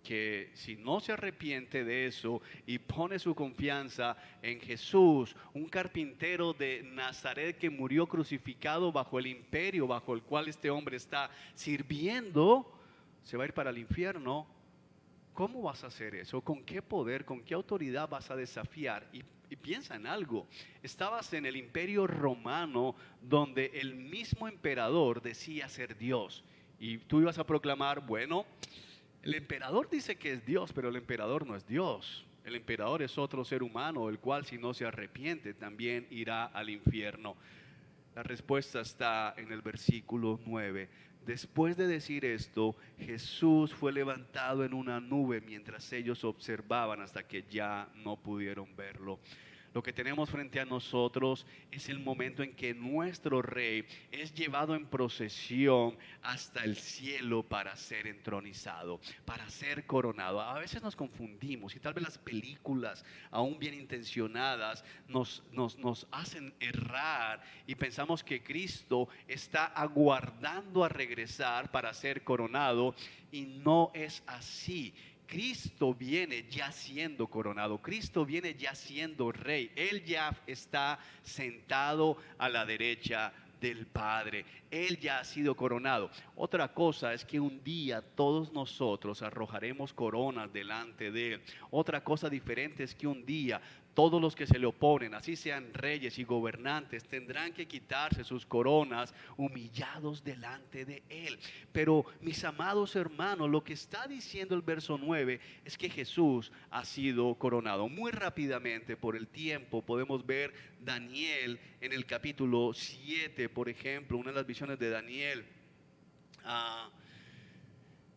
que si no se arrepiente de eso y pone su confianza en Jesús, un carpintero de Nazaret que murió crucificado bajo el imperio bajo el cual este hombre está sirviendo, se va a ir para el infierno? ¿Cómo vas a hacer eso? ¿Con qué poder, con qué autoridad vas a desafiar? Y piensa en algo, estabas en el imperio romano donde el mismo emperador decía ser Dios, y tú ibas a proclamar, bueno, el emperador dice que es Dios, pero el emperador no es Dios. El emperador es otro ser humano, el cual si no se arrepiente también irá al infierno. La respuesta está en el versículo 9. Después de decir esto, Jesús fue levantado en una nube mientras ellos observaban hasta que ya no pudieron verlo. Lo que tenemos frente a nosotros es el momento en que nuestro rey es llevado en procesión hasta el cielo para ser entronizado, para ser coronado. A veces nos confundimos y tal vez las películas, aún bien intencionadas, nos hacen errar y pensamos que Cristo está aguardando a regresar para ser coronado, y no es así. Cristo viene ya siendo coronado, Cristo viene ya siendo rey, Él ya está sentado a la derecha del Padre, Él ya ha sido coronado. Otra cosa es que un día todos nosotros arrojaremos coronas delante de Él. Otra cosa diferente es que un día todos los que se le oponen, así sean reyes y gobernantes, tendrán que quitarse sus coronas humillados delante de Él. Pero mis amados hermanos, lo que está diciendo el verso 9 es que Jesús ha sido coronado. Muy rápidamente, por el tiempo, podemos ver Daniel en el capítulo 7, por ejemplo, una de las visiones de Daniel.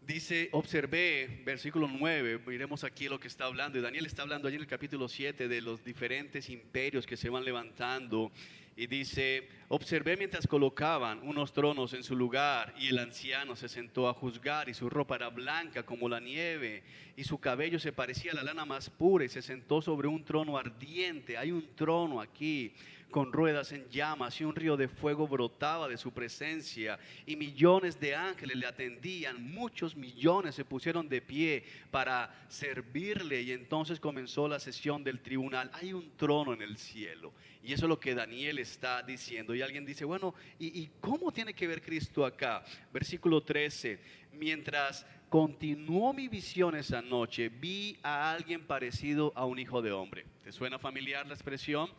Dice, observé, versículo 9, miremos aquí lo que está hablando. Y Daniel está hablando allí en el capítulo 7 de los diferentes imperios que se van levantando. Y dice, observé mientras colocaban unos tronos en su lugar, y el anciano se sentó a juzgar, y su ropa era blanca como la nieve, y su cabello se parecía a la lana más pura, y se sentó sobre un trono ardiente. Hay un trono aquí con ruedas en llamas, y un río de fuego brotaba de su presencia, y millones de ángeles le atendían. Muchos millones se pusieron de pie para servirle, y entonces comenzó la sesión del tribunal. Hay un trono en el cielo, y eso es lo que Daniel está diciendo. Y alguien dice, bueno, ¿y cómo tiene que ver Cristo acá? Versículo 13, mientras continuó mi visión esa noche, vi a alguien parecido a un hijo de hombre. ¿Te suena familiar la expresión?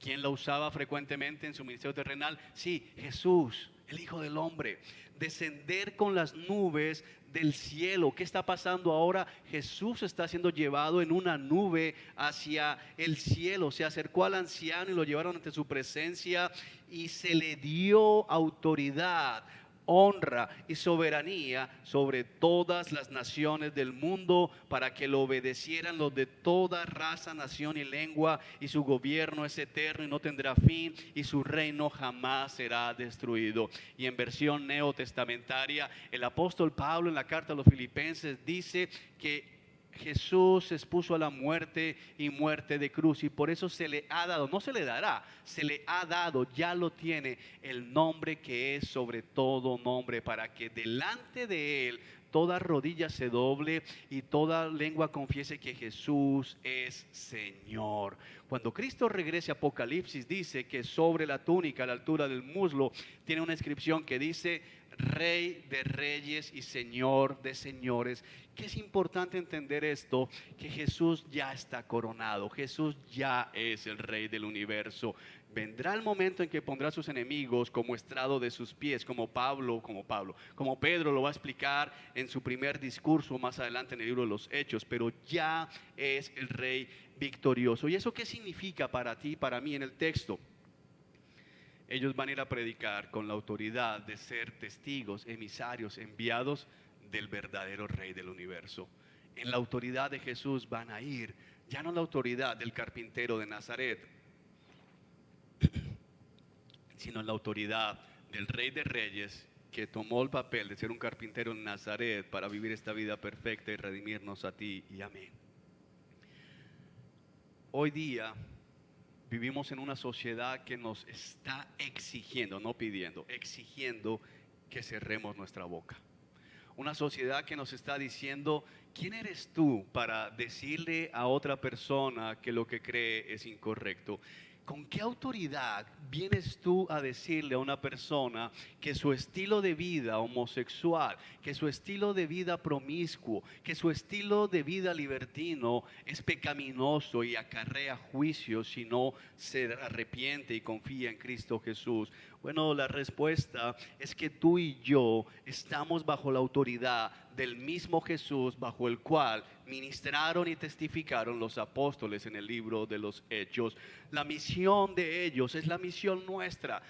¿Quién la usaba frecuentemente en su ministerio terrenal? Sí, Jesús, el Hijo del Hombre. Descender con las nubes del cielo. ¿Qué está pasando ahora? Jesús está siendo llevado en una nube hacia el cielo. Se acercó al anciano y lo llevaron ante su presencia, y se le dio autoridad, honra y soberanía sobre todas las naciones del mundo, para que lo obedecieran los de toda raza, nación y lengua. Y su gobierno es eterno y no tendrá fin, y su reino jamás será destruido. Y en versión neotestamentaria, el apóstol Pablo en la carta a los Filipenses dice que Jesús se expuso a la muerte, y muerte de cruz, y por eso se le ha dado, no se le dará, se le ha dado, ya lo tiene, el nombre que es sobre todo nombre, para que delante de Él toda rodilla se doble y toda lengua confiese que Jesús es Señor. Cuando Cristo regrese, Apocalipsis dice que sobre la túnica, a la altura del muslo, tiene una inscripción que dice: Rey de reyes y Señor de señores. Que es importante entender esto, que Jesús ya está coronado, Jesús ya es el Rey del universo. Vendrá el momento en que pondrá a sus enemigos como estrado de sus pies, como Pedro lo va a explicar en su primer discurso más adelante en el libro de los Hechos. Pero ya es el Rey victorioso. ¿Y eso qué significa para ti y para mí en el texto? Ellos van a ir a predicar con la autoridad de ser testigos, emisarios, enviados del verdadero Rey del universo. En la autoridad de Jesús van a ir, ya no la autoridad del carpintero de Nazaret, sino en la autoridad del Rey de Reyes, que tomó el papel de ser un carpintero en Nazaret para vivir esta vida perfecta y redimirnos a ti y a mí. Hoy día vivimos en una sociedad que nos está exigiendo, no pidiendo, exigiendo que cerremos nuestra boca. Una sociedad que nos está diciendo: ¿quién eres tú para decirle a otra persona que lo que cree es incorrecto? ¿Con qué autoridad vienes tú a decirle a una persona que su estilo de vida homosexual, que su estilo de vida promiscuo, que su estilo de vida libertino es pecaminoso y acarrea juicio si no se arrepiente y confía en Cristo Jesús? Bueno, la respuesta es que tú y yo estamos bajo la autoridad del mismo Jesús bajo el cual ministraron y testificaron los apóstoles en el libro de los Hechos. La misión de ellos es la misión nuestra.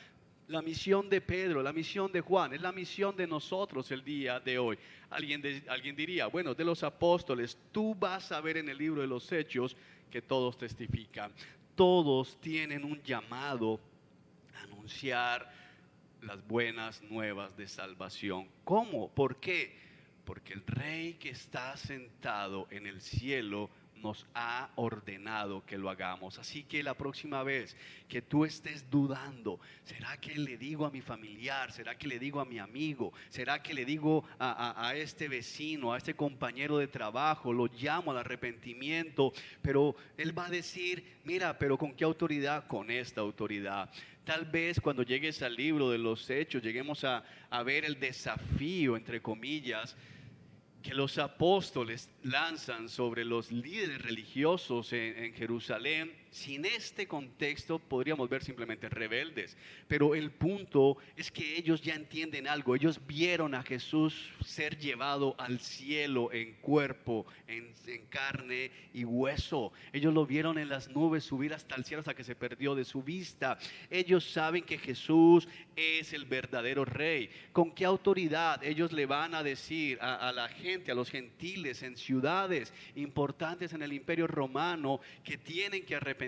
La misión de Pedro, la misión de Juan, es la misión de nosotros el día de hoy. Alguien diría, bueno, de los apóstoles, tú vas a ver en el libro de los Hechos que todos testifican. Todos tienen un llamado a anunciar las buenas nuevas de salvación. ¿Cómo? ¿Por qué? Porque el Rey que está sentado en el cielo nos ha ordenado que lo hagamos. Así que la próxima vez que tú estés dudando, ¿será que le digo a mi familiar? ¿Será que le digo a mi amigo? ¿Será que le digo a este vecino, a este compañero de trabajo? Lo llamo al arrepentimiento, pero él va a decir, mira, pero ¿con qué autoridad? Con esta autoridad. Tal vez cuando llegues al libro de los Hechos, lleguemos a ver el desafío, entre comillas, que los apóstoles lanzan sobre los líderes religiosos en Jerusalén. Sin este contexto podríamos ver simplemente rebeldes, pero el punto es que ellos ya entienden algo. Ellos vieron a Jesús ser llevado al cielo en cuerpo, en carne y hueso. Ellos lo vieron en las nubes subir hasta el cielo hasta que se perdió de su vista. Ellos saben que Jesús es el verdadero rey. ¿Con qué autoridad ellos le van a decir a la gente, a los gentiles en ciudades importantes en el Imperio Romano, que tienen que arrepentirse?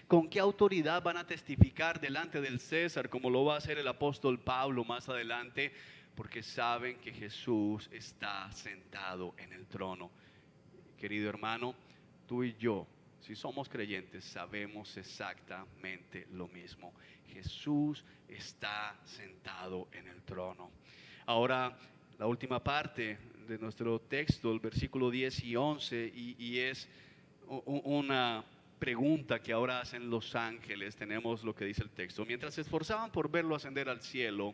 ¿Con qué autoridad van a testificar delante del César, como lo va a hacer el apóstol Pablo más adelante? Porque saben que Jesús está sentado en el trono. Querido hermano, tú y yo, si somos creyentes, sabemos exactamente lo mismo. Jesús está sentado en el trono. Ahora, la última parte de nuestro texto, el versículo 10 y 11, y es una pregunta que ahora hacen los ángeles. Tenemos lo que dice el texto: mientras se esforzaban por verlo ascender al cielo,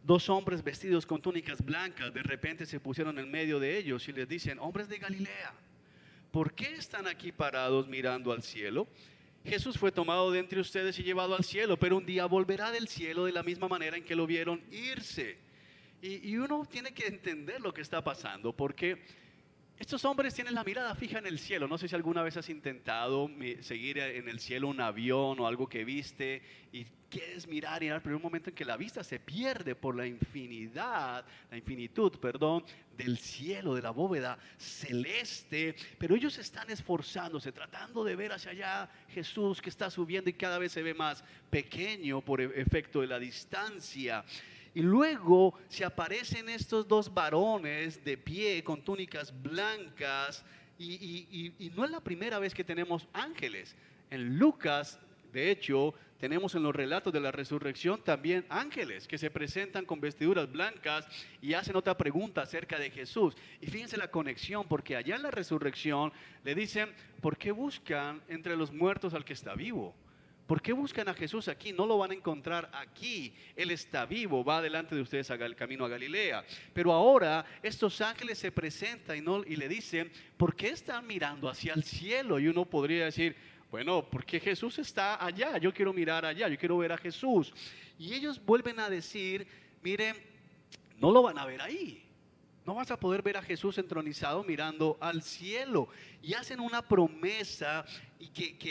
dos hombres vestidos con túnicas blancas de repente se pusieron en medio de ellos y les dicen: hombres de Galilea, ¿por qué están aquí parados mirando al cielo? Jesús fue tomado de entre ustedes y llevado al cielo, pero un día volverá del cielo de la misma manera en que lo vieron irse. Y uno tiene que entender lo que está pasando, porque estos hombres tienen la mirada fija en el cielo. No sé si alguna vez has intentado seguir en el cielo un avión o algo que viste y quieres mirar y mirar, pero hay un momento en que la vista se pierde por la infinitud, del cielo, de la bóveda celeste. Pero ellos están esforzándose, tratando de ver hacia allá Jesús que está subiendo y cada vez se ve más pequeño por efecto de la distancia. Y luego se aparecen estos dos varones de pie con túnicas blancas y no es la primera vez que tenemos ángeles. En Lucas, de hecho, tenemos en los relatos de la resurrección también ángeles que se presentan con vestiduras blancas y hacen otra pregunta acerca de Jesús. Y fíjense la conexión, porque allá en la resurrección le dicen: ¿por qué buscan entre los muertos al que está vivo? ¿Por qué buscan a Jesús aquí? No lo van a encontrar aquí. Él está vivo, va delante de ustedes el camino a Galilea. Pero ahora estos ángeles se presentan y le dicen: ¿por qué están mirando hacia el cielo? Y uno podría decir: bueno, porque Jesús está allá, yo quiero mirar allá, yo quiero ver a Jesús. Y ellos vuelven a decir: miren, no lo van a ver ahí. No vas a poder ver a Jesús entronizado mirando al cielo. Y hacen una promesa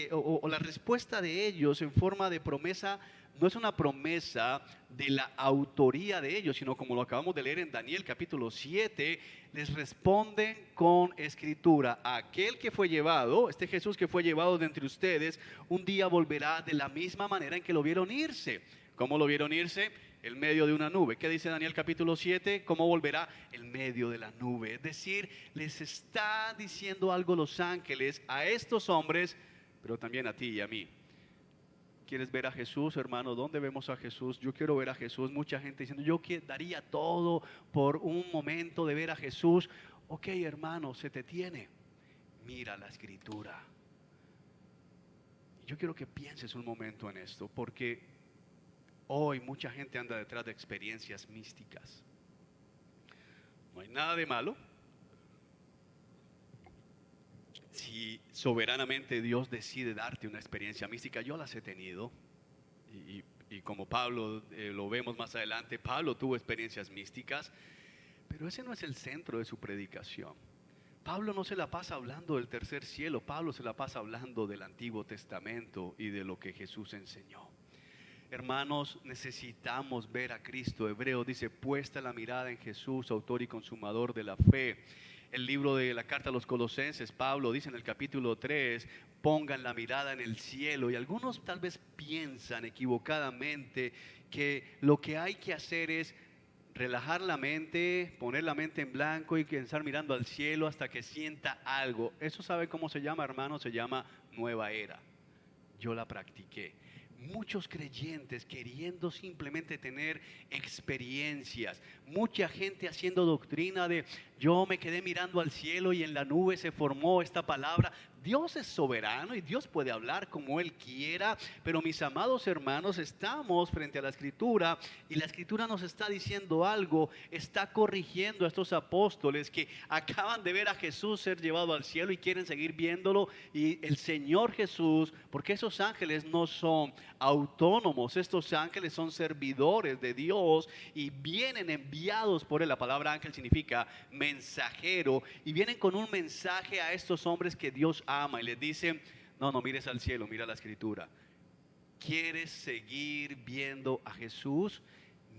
o la respuesta de ellos en forma de promesa no es una promesa de la autoría de ellos, sino como lo acabamos de leer en Daniel capítulo 7, les responden con escritura: aquel que fue llevado, este Jesús que fue llevado de entre ustedes, un día volverá de la misma manera en que lo vieron irse. ¿Cómo lo vieron irse? En medio de una nube. ¿Qué dice Daniel capítulo 7? ¿Cómo volverá? En medio de la nube. Es decir, les está diciendo algo los ángeles a estos hombres, pero también a ti y a mí. ¿Quieres ver a Jesús, hermano? ¿Dónde vemos a Jesús? Yo quiero ver a Jesús. Mucha gente diciendo: yo daría todo por un momento de ver a Jesús. Ok, hermano, se te tiene. Mira la escritura. Yo quiero que pienses un momento en esto, porque hoy mucha gente anda detrás de experiencias místicas. No hay nada de malo si soberanamente Dios decide darte una experiencia mística. Yo las he tenido y como Pablo, lo vemos más adelante, Pablo tuvo experiencias místicas, pero ese no es el centro de su predicación. Pablo no se la pasa hablando del tercer cielo. Pablo se la pasa hablando del Antiguo Testamento y de lo que Jesús enseñó. Hermanos, necesitamos ver a Cristo. Hebreo dice, puesta la mirada en Jesús, autor y consumador de la fe. El libro de la carta a los Colosenses, Pablo dice en el capítulo 3, pongan la mirada en el cielo. Y algunos tal vez piensan equivocadamente que lo que hay que hacer es relajar la mente, poner la mente en blanco y pensar mirando al cielo hasta que sienta algo. Eso, ¿sabe cómo se llama, hermano? Se llama nueva era. Yo la practiqué. Muchos creyentes queriendo simplemente tener experiencias, mucha gente haciendo doctrina de yo me quedé mirando al cielo y en la nube se formó esta palabra. Dios es soberano y Dios puede hablar como Él quiera, pero mis amados hermanos, estamos frente a la Escritura y la Escritura nos está diciendo algo, está corrigiendo a estos apóstoles que acaban de ver a Jesús ser llevado al cielo y quieren seguir viéndolo, y el Señor Jesús, porque esos ángeles no son autónomos, estos ángeles son servidores de Dios y vienen enviados por Él. La palabra ángel significa mensajero, y vienen con un mensaje a estos hombres que Dios ama y les dicen, no mires al cielo, mira la Escritura. ¿Quieres seguir viendo a Jesús?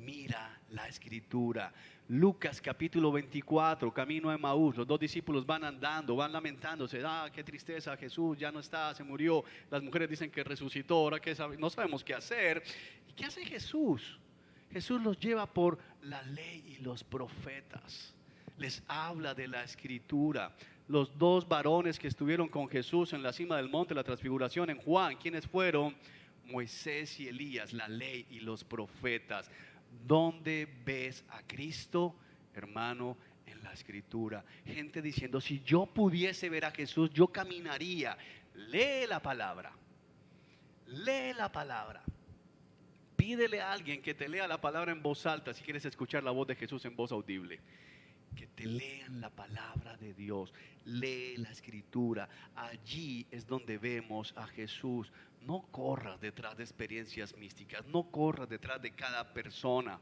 Mira la Escritura. Lucas capítulo 24, camino a Emaús, los dos discípulos van andando, van lamentándose, qué tristeza, Jesús ya no está, se murió. Las mujeres dicen que resucitó, ahora que no sabemos qué hacer. ¿Y qué hace Jesús? Jesús los lleva por la ley y los profetas, les habla de la Escritura. Los dos varones que estuvieron con Jesús en la cima del monte de la transfiguración en Juan, ¿quiénes fueron? Moisés y Elías, la ley y los profetas. ¿Dónde ves a Cristo, hermano? En la Escritura. Gente diciendo, si yo pudiese ver a Jesús, yo caminaría. Lee la palabra. Lee la palabra. Pídele a alguien que te lea la palabra en voz alta si quieres escuchar la voz de Jesús en voz audible. Que te lean la palabra de Dios, lee la Escritura. Allí es donde vemos a Jesús. No corras detrás de experiencias místicas, no corras detrás de cada persona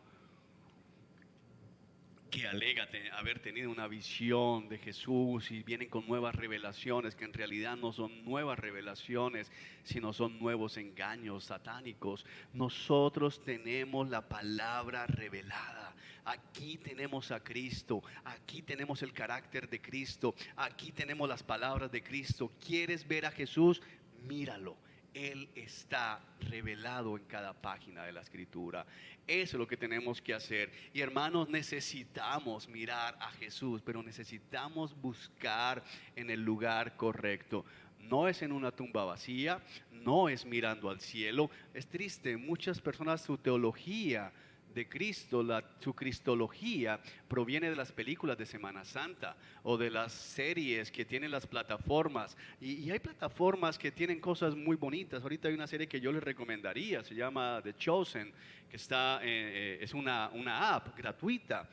que alega haber tenido una visión de Jesús y vienen con nuevas revelaciones que en realidad no son nuevas revelaciones, sino son nuevos engaños satánicos. Nosotros tenemos la palabra revelada. Aquí tenemos a Cristo, aquí tenemos el carácter de Cristo, aquí tenemos las palabras de Cristo. ¿Quieres ver a Jesús? Míralo. Él está revelado en cada página de la Escritura. Eso es lo que tenemos que hacer. Y hermanos, necesitamos mirar a Jesús, pero necesitamos buscar en el lugar correcto. No es en una tumba vacía, no es mirando al cielo. Es triste, muchas personas, su teología de Cristo, su cristología proviene de las películas de Semana Santa o de las series que tienen las plataformas, y hay plataformas que tienen cosas muy bonitas. Ahorita hay una serie que yo les recomendaría, se llama The Chosen, que es una app gratuita.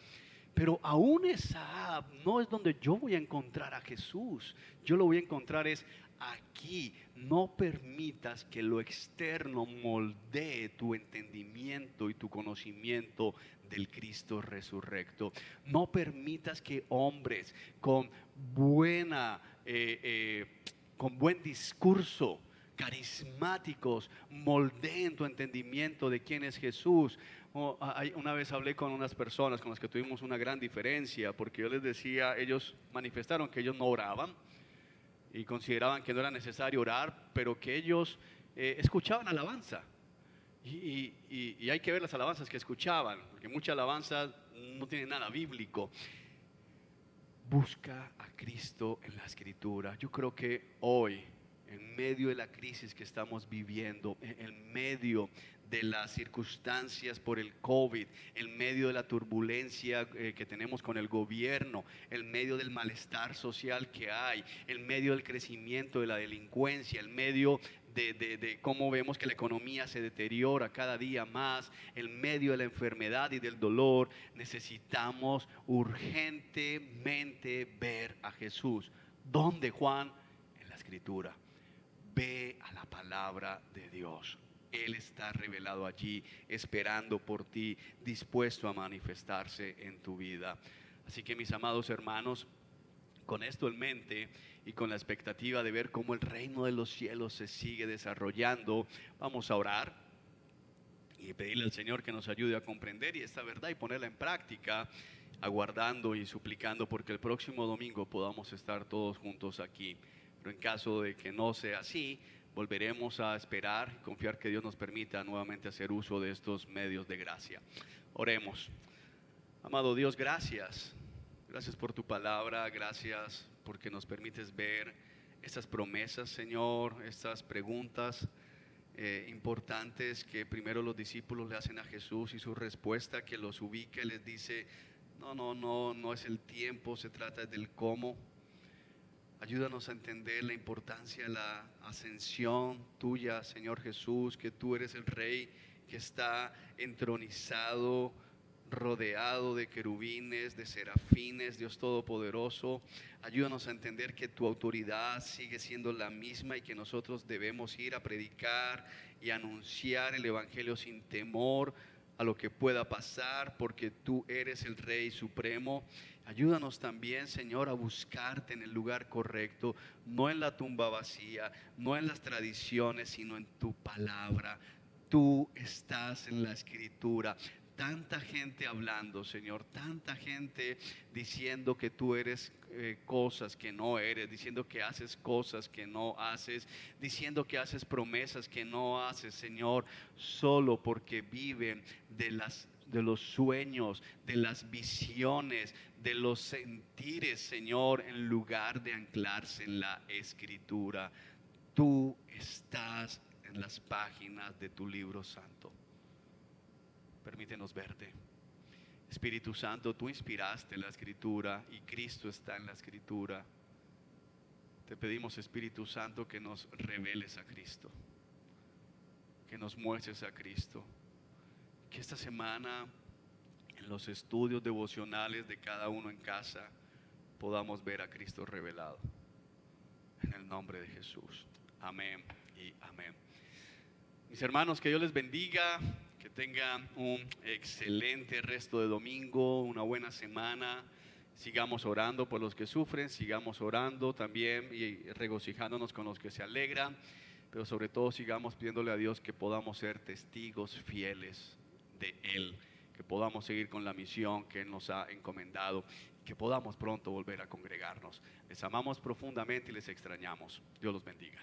Pero aún esa app no es donde yo voy a encontrar a Jesús. Yo lo voy a encontrar es aquí. No permitas que lo externo moldee tu entendimiento y tu conocimiento del Cristo resurrecto. No permitas que hombres con con buen discurso, carismáticos, moldeen tu entendimiento de quién es Jesús. Una vez hablé con unas personas con las que tuvimos una gran diferencia, porque yo les decía, ellos manifestaron que ellos no oraban y consideraban que no era necesario orar, pero que ellos escuchaban alabanza. Y hay que ver las alabanzas que escuchaban, porque mucha alabanza no tiene nada bíblico. Busca a Cristo en la Escritura. Yo creo que hoy, en medio de la crisis que estamos viviendo, en medio de las circunstancias por el COVID, en medio de la turbulencia que tenemos con el gobierno, en medio del malestar social que hay, en medio del crecimiento de la delincuencia, en medio de cómo vemos que la economía se deteriora cada día más, en medio de la enfermedad y del dolor, necesitamos urgentemente ver a Jesús. ¿Dónde, Juan? En la Escritura. Ve a la palabra de Dios. Él está revelado allí, esperando por ti, dispuesto a manifestarse en tu vida. Así que, mis amados hermanos, con esto en mente y con la expectativa de ver cómo el reino de los cielos se sigue desarrollando, vamos a orar. y pedirle al Señor que nos ayude a comprender y esta verdad y ponerla en práctica, aguardando y suplicando porque el próximo domingo podamos estar todos juntos aquí. Pero en caso de que no sea así, volveremos a esperar y confiar que Dios nos permita nuevamente hacer uso de estos medios de gracia. Oremos. Amado Dios, gracias. Gracias por tu palabra, gracias porque nos permites ver estas promesas, Señor, estas preguntas importantes que primero los discípulos le hacen a Jesús y su respuesta que los ubica y les dice, no es el tiempo, se trata del cómo. Ayúdanos a entender la importancia de la ascensión tuya, Señor Jesús, que tú eres el Rey que está entronizado, rodeado de querubines, de serafines, Dios Todopoderoso. Ayúdanos a entender que tu autoridad sigue siendo la misma y que nosotros debemos ir a predicar y anunciar el Evangelio sin temor a lo que pueda pasar, porque tú eres el Rey Supremo. Ayúdanos también, Señor, a buscarte en el lugar correcto, no en la tumba vacía, no en las tradiciones, sino en tu palabra. Tú estás en la Escritura. Tanta gente hablando, Señor, tanta gente diciendo que tú eres cosas que no eres, diciendo que haces cosas que no haces, diciendo que haces promesas que no haces, Señor, solo porque viven de los sueños, de las visiones, de los sentires, Señor, en lugar de anclarse en la Escritura. Tú estás en las páginas de tu libro santo. Permítenos verte. Espíritu Santo, tú inspiraste la Escritura y Cristo está en la Escritura. Te pedimos, Espíritu Santo, que nos reveles a Cristo, que nos muestres a Cristo, que esta semana en los estudios devocionales de cada uno en casa podamos ver a Cristo revelado. En el nombre de Jesús. Amén y amén. Mis hermanos, que Dios les bendiga, que tengan un excelente resto de domingo, una buena semana. Sigamos orando por los que sufren, sigamos orando también y regocijándonos con los que se alegran, pero sobre todo sigamos pidiéndole a Dios que podamos ser testigos fieles de Él, que podamos seguir con la misión que Él nos ha encomendado, que podamos pronto volver a congregarnos. Les amamos profundamente y les extrañamos. Dios los bendiga.